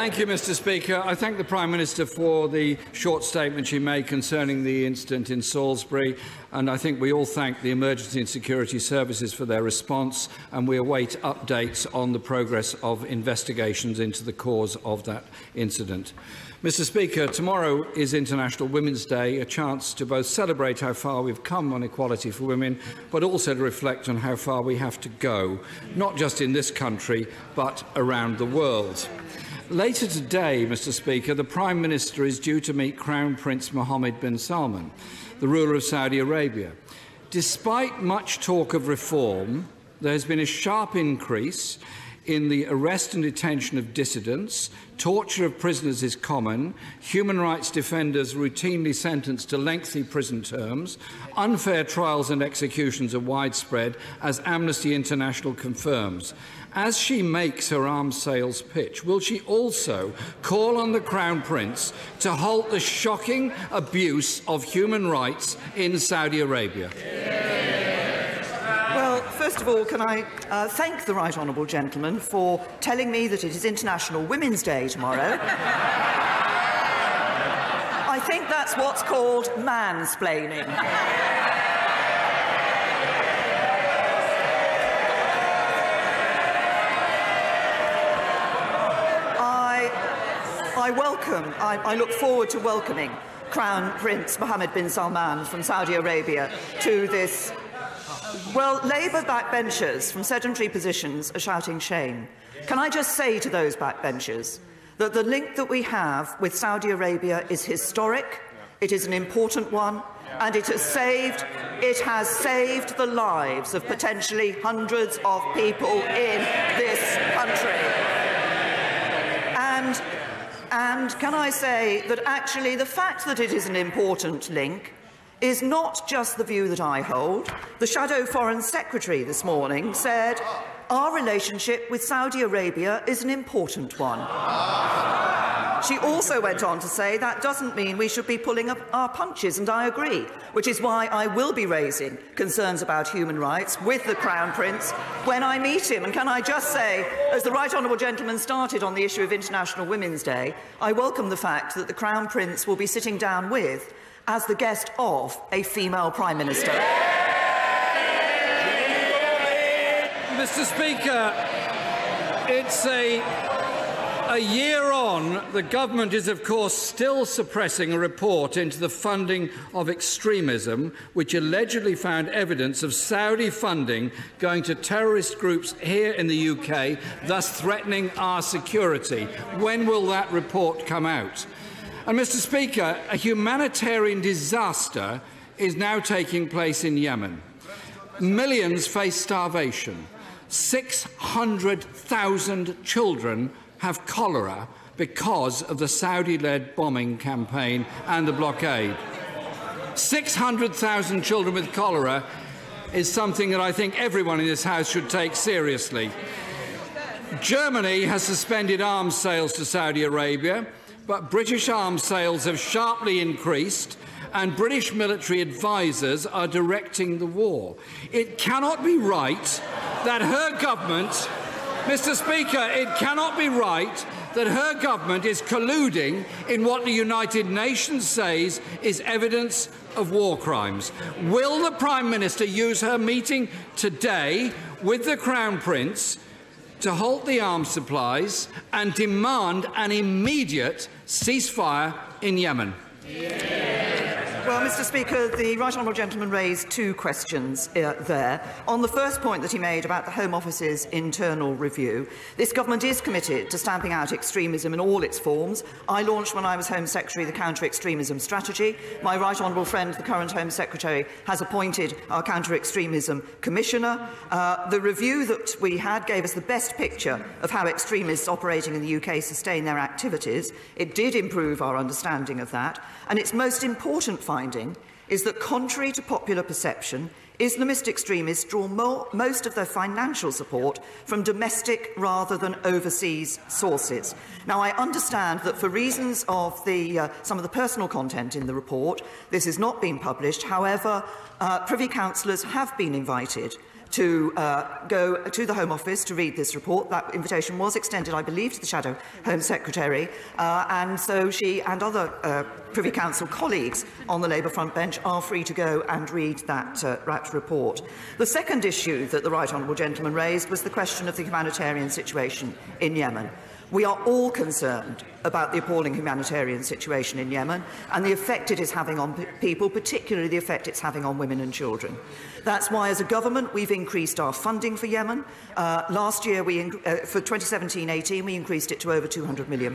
Thank you, Mr. Speaker. I thank the Prime Minister for the short statement she made concerning the incident in Salisbury, and I think we all thank the Emergency and Security Services for their response, and we await updates on the progress of investigations into the cause of that incident. Mr. Speaker, tomorrow is International Women's Day, a chance to both celebrate how far we've come on equality for women, but also to reflect on how far we have to go, not just in this country, but around the world. Later today, Mr. Speaker, the Prime Minister is due to meet Crown Prince Mohammed bin Salman, the ruler of Saudi Arabia. Despite much talk of reform, there has been a sharp increase in the arrest and detention of dissidents, torture of prisoners is common, human rights defenders routinely sentenced to lengthy prison terms, unfair trials and executions are widespread, as Amnesty International confirms. As she makes her arms sales pitch, will she also call on the Crown Prince to halt the shocking abuse of human rights in Saudi Arabia? Well, first of all, can I thank the Right Honourable Gentleman for telling me that it is International Women's Day tomorrow. I think that's what's called mansplaining. I look forward to welcoming Crown Prince Mohammed bin Salman from Saudi Arabia to this. Well, Labour backbenchers from sedentary positions are shouting shame. Can I just say to those backbenchers that the link that we have with Saudi Arabia is historic, it is an important one, and it has saved the lives of potentially hundreds of people in this country. And can I say that actually the fact that it is an important link is not just the view that I hold. The Shadow Foreign Secretary this morning said our relationship with Saudi Arabia is an important one. She also went on to say that doesn't mean we should be pulling up our punches, and I agree, which is why I will be raising concerns about human rights with the Crown Prince when I meet him. And can I just say, as the Right Honourable Gentleman started on the issue of International Women's Day, I welcome the fact that the Crown Prince will be sitting down with, as the guest of, a female Prime Minister. Mr. Speaker, it's a year on, the government is, of course, still suppressing a report into the funding of extremism, which allegedly found evidence of Saudi funding going to terrorist groups here in the UK, thus threatening our security. When will that report come out? And, Mr. Speaker, a humanitarian disaster is now taking place in Yemen. Millions face starvation. 600,000 children have cholera because of the Saudi-led bombing campaign and the blockade. 600,000 children with cholera is something that I think everyone in this House should take seriously. Germany has suspended arms sales to Saudi Arabia, but British arms sales have sharply increased, and British military advisers are directing the war. It cannot be right that her government, Mr. Speaker, it cannot be right that her government is colluding in what the United Nations says is evidence of war crimes. Will the Prime Minister use her meeting today with the Crown Prince to halt the arms supplies and demand an immediate ceasefire in Yemen? Well, Mr. Speaker, the Right Honourable Gentleman raised two questions there. On the first point that he made about the Home Office's internal review, this government is committed to stamping out extremism in all its forms. I launched, when I was Home Secretary, the counter-extremism strategy. My Right Honourable friend, the current Home Secretary, has appointed our counter-extremism commissioner. The review that we had gave us the best picture of how extremists operating in the UK sustain their activities. It did improve our understanding of that. And its most important finding is that, contrary to popular perception, Islamist extremists draw most of their financial support from domestic rather than overseas sources. Now, I understand that for reasons of some of the personal content in the report, this has not been published. However, Privy Councillors have been invited to go to the Home Office to read this report. That invitation was extended, I believe, to the Shadow Home Secretary, and so she and other Privy Council colleagues on the Labour front bench are free to go and read that report. The second issue that the Right Honourable Gentleman raised was the question of the humanitarian situation in Yemen. We are all concerned about the appalling humanitarian situation in Yemen and the effect it is having on people, particularly the effect it's having on women and children. That's why, as a government, we've increased our funding for Yemen. Last year, for 2017-18, we increased it to over £200 million,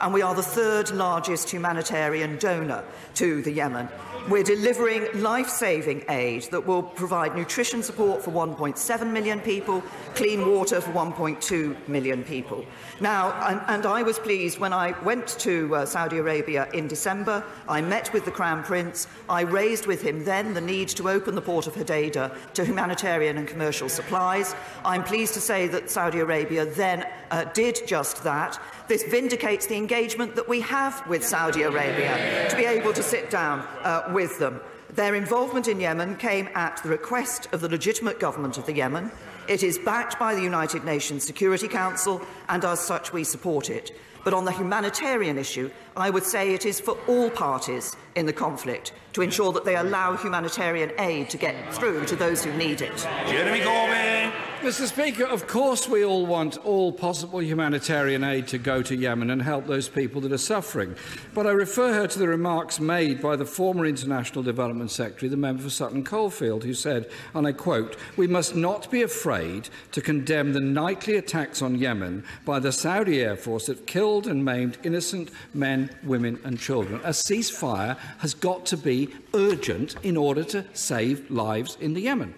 and we are the third largest humanitarian donor to the Yemen. We're delivering life-saving aid that will provide nutrition support for 1.7 million people, clean water for 1.2 million people. Now, and I was pleased when I went to Saudi Arabia in December. I met with the Crown Prince. I raised with him then the need to open the port of Hodeidah to humanitarian and commercial supplies. I'm pleased to say that Saudi Arabia then did just that. This vindicates the engagement that we have with Saudi Arabia to be able to sit down with them. Their involvement in Yemen came at the request of the legitimate government of the Yemen. It is backed by the United Nations Security Council, and as such we support it. But on the humanitarian issue, I would say it is for all parties in the conflict to ensure that they allow humanitarian aid to get through to those who need it. Jeremy Corbyn. Mr. Speaker, of course we all want all possible humanitarian aid to go to Yemen and help those people that are suffering. But I refer her to the remarks made by the former International Development Secretary, the member for Sutton Coldfield, who said, and I quote, "We must not be afraid to condemn the nightly attacks on Yemen by the Saudi Air Force that killed and maimed innocent men, women and children. A ceasefire has got to be urgent in order to save lives in the Yemen."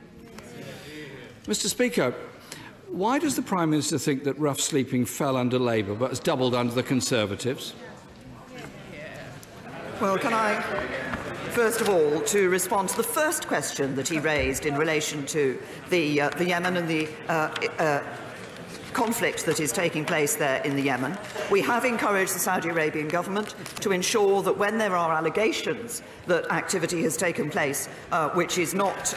Mr. Speaker, why does the Prime Minister think that rough sleeping fell under Labour but has doubled under the Conservatives? Well, can I, first of all, to respond to the first question that he raised in relation to the Yemen and the conflict that is taking place there in the Yemen. We have encouraged the Saudi Arabian government to ensure that when there are allegations that activity has taken place which is not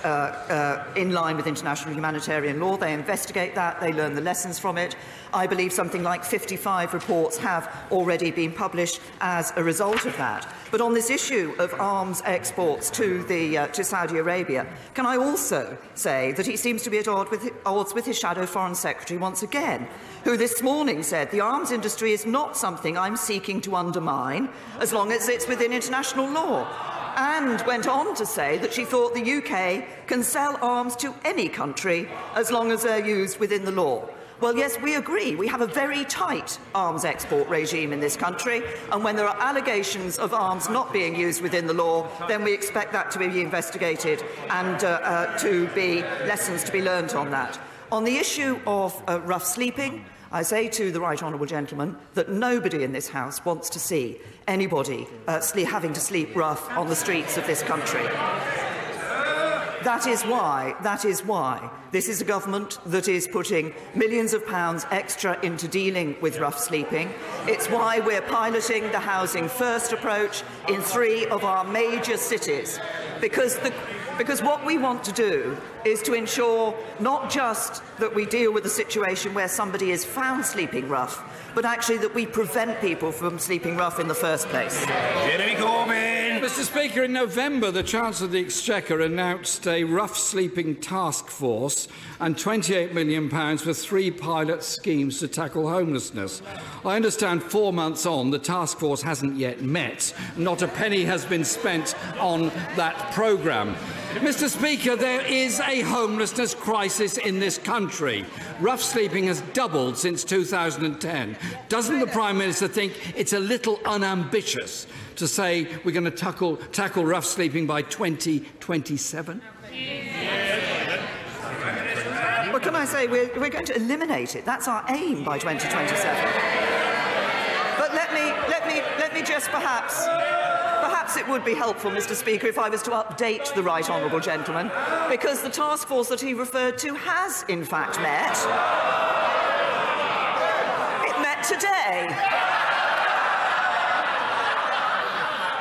in line with international humanitarian law, they investigate that, they learn the lessons from it. I believe something like 55 reports have already been published as a result of that. But on this issue of arms exports to Saudi Arabia, can I also say that he seems to be at odds with his shadow Foreign Secretary once again, who this morning said the arms industry is not something I'm seeking to undermine as long as it's within international law, and went on to say that she thought the UK can sell arms to any country as long as they're used within the law. Well, yes, we agree. We have a very tight arms export regime in this country, and when there are allegations of arms not being used within the law, then we expect that to be investigated and to be lessons to be learned on that. On the issue of rough sleeping, I say to the Right Honourable Gentleman that nobody in this House wants to see anybody having to sleep rough on the streets of this country. That is why this is a government that is putting millions of pounds extra into dealing with rough sleeping. It's why we're piloting the Housing First approach in 3 of our major cities, because what we want to do is to ensure not just that we deal with a situation where somebody is found sleeping rough, but actually that we prevent people from sleeping rough in the first place. Jeremy Corbyn. Mr. Speaker, in November, the Chancellor of the Exchequer announced a rough sleeping task force and £28 million for 3 pilot schemes to tackle homelessness. I understand 4 months on, the task force hasn't yet met. Not a penny has been spent on that programme. Mr. Speaker, there is a homelessness crisis in this country. Rough sleeping has doubled since 2010. Doesn't the Prime Minister think it's a little unambitious to say we're going to tackle rough sleeping by 2027? Well, can I say we're going to eliminate it? That's our aim by 2027. But let me just perhaps it would be helpful, Mr. Speaker, if I was to update the Right Honourable Gentleman, because the task force that he referred to has, in fact, met. It met today.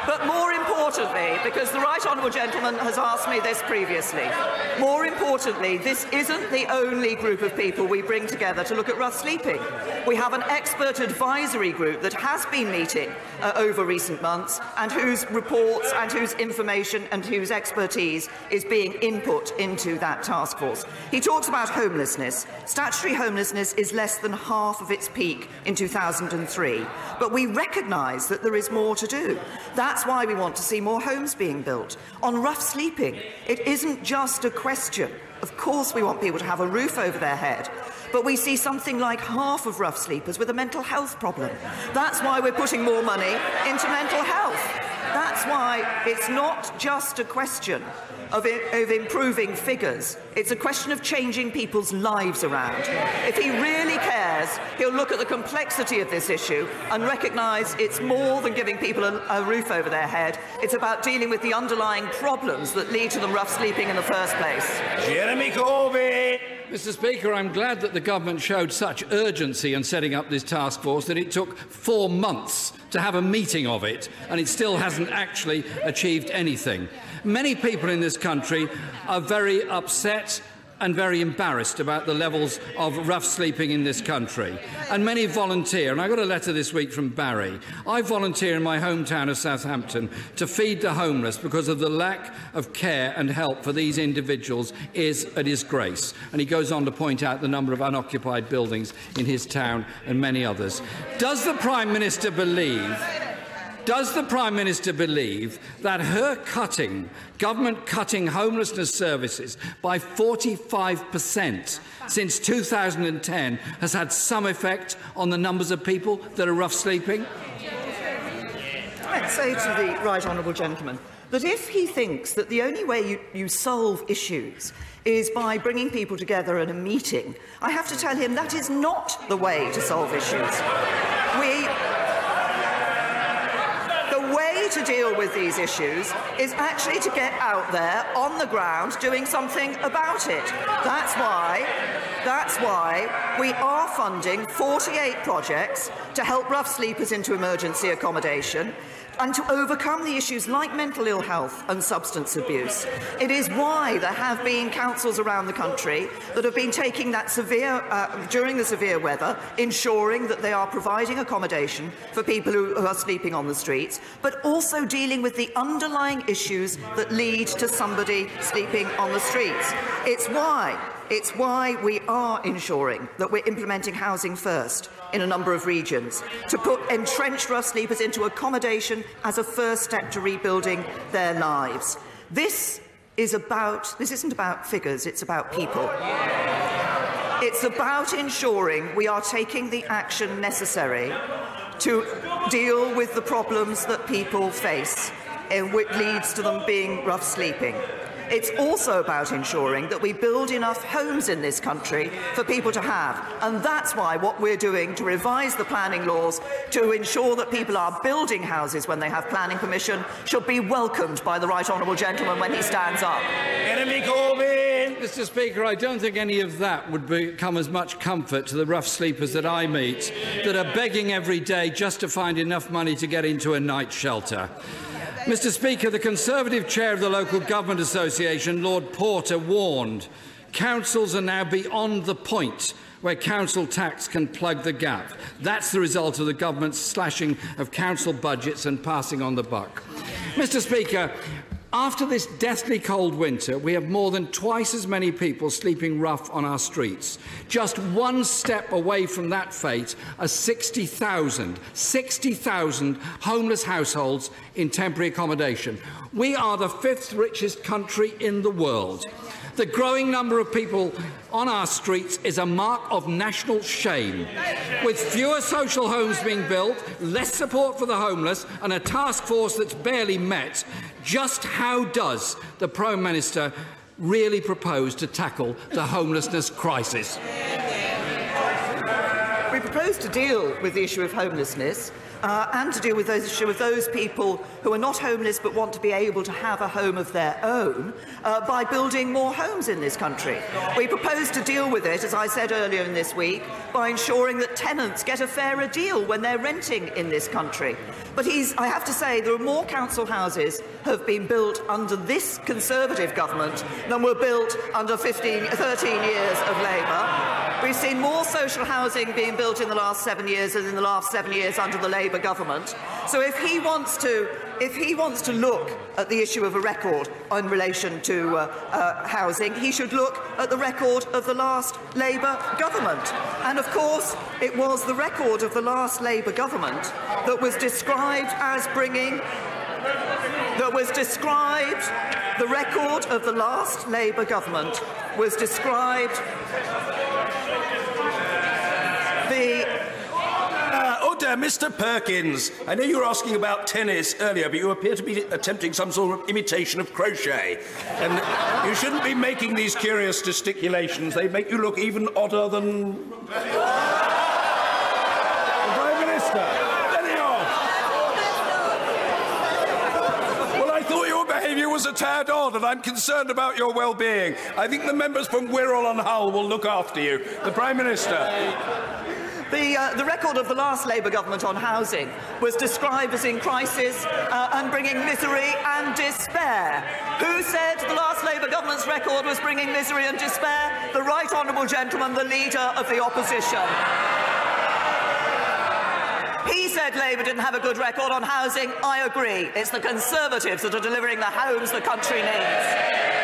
But more importantly, because the right honourable gentleman has asked me this previously. More importantly, this isn't the only group of people we bring together to look at rough sleeping. We have an expert advisory group that has been meeting over recent months and whose reports and whose information and whose expertise is being input into that task force. He talks about homelessness. Statutory homelessness is less than half of its peak in 2003, but we recognise that there is more to do. That's why we want to see more homes being built. On rough sleeping, it isn't just a question. Of course we want people to have a roof over their head, but we see something like half of rough sleepers with a mental health problem. That's why we're putting more money into mental health. That's why it's not just a question of improving figures. It's a question of changing people's lives around. If he really cares, he'll look at the complexity of this issue and recognise it's more than giving people a roof over their head. It's about dealing with the underlying problems that lead to them rough sleeping in the first place. Jeremy Corbyn. Mr. Speaker, I'm glad that the government showed such urgency in setting up this task force that it took 4 months to have a meeting of it, and it still hasn't actually achieved anything. Many people in this country are very upset and very embarrassed about the levels of rough sleeping in this country. And many volunteer, and I got a letter this week from Barry. I volunteer in my hometown of Southampton to feed the homeless because of the lack of care and help for these individuals is a disgrace. And he goes on to point out the number of unoccupied buildings in his town and many others. Does the Prime Minister believe that her government cutting homelessness services by 45% since 2010 has had some effect on the numbers of people that are rough sleeping? I'd say to the right honourable gentleman that if he thinks that the only way you solve issues is by bringing people together at a meeting, I have to tell him that is not the way to solve issues. The way to deal with these issues is actually to get out there on the ground doing something about it. That's why we are funding 48 projects to help rough sleepers into emergency accommodation and to overcome the issues like mental ill health and substance abuse. It is why there have been councils around the country that have been taking that during the severe weather, ensuring that they are providing accommodation for people who are sleeping on the streets, but also dealing with the underlying issues that lead to somebody sleeping on the streets. It's why we are ensuring that we're implementing Housing First in a number of regions, to put entrenched rough sleepers into accommodation as a first step to rebuilding their lives. This isn't about figures, it's about people. It's about ensuring we are taking the action necessary to deal with the problems that people face, which leads to them being rough sleeping. It's also about ensuring that we build enough homes in this country for people to have. And that's why what we're doing to revise the planning laws to ensure that people are building houses when they have planning permission should be welcomed by the right honourable gentleman when he stands up. Jeremy Corbyn. Mr. Speaker, I don't think any of that would become as much comfort to the rough sleepers that I meet that are begging every day just to find enough money to get into a night shelter. Mr. Speaker, the Conservative chair of the Local Government Association, Lord Porter, warned councils are now beyond the point where council tax can plug the gap. That's the result of the government's slashing of council budgets and passing on the buck. Mr. Speaker, after this deathly cold winter, we have more than twice as many people sleeping rough on our streets. Just one step away from that fate are 60,000 homeless households in temporary accommodation. We are the 5th richest country in the world. The growing number of people on our streets is a mark of national shame. With fewer social homes being built, less support for the homeless and a task force that's barely met, just how does the Prime Minister really propose to tackle the homelessness crisis? We proposed to deal with the issue of homelessness and to deal with those issue of those people who are not homeless but want to be able to have a home of their own by building more homes in this country. We propose to deal with it, as I said earlier in this week, by ensuring that tenants get a fairer deal when they're renting in this country. But I have to say, there are more council houses have been built under this Conservative government than were built under 13 years of Labour. We've seen more social housing being built in the last 7 years than in the last 7 years under the Labour government. So if he wants to look at the issue of a record in relation to housing, he should look at the record of the last Labour government. And of course, it was the record of the last Labour government that was described as bringing. The record of the last Labour government was described. Order, Mr. Perkins. I know you were asking about tennis earlier, but you appear to be attempting some sort of imitation of crochet. And you shouldn't be making these curious gesticulations. They make you look even odder than... the Prime Minister. Let it off. Well, I thought your behaviour was a tad odd, and I'm concerned about your well-being. I think the members from Wirral and Hull will look after you. The Prime Minister. The record of the last Labour government on housing was described as in crisis and bringing misery and despair. Who said the last Labour government's record was bringing misery and despair? The right honourable gentleman, the Leader of the Opposition. He said Labour didn't have a good record on housing. I agree. It's the Conservatives that are delivering the homes the country needs.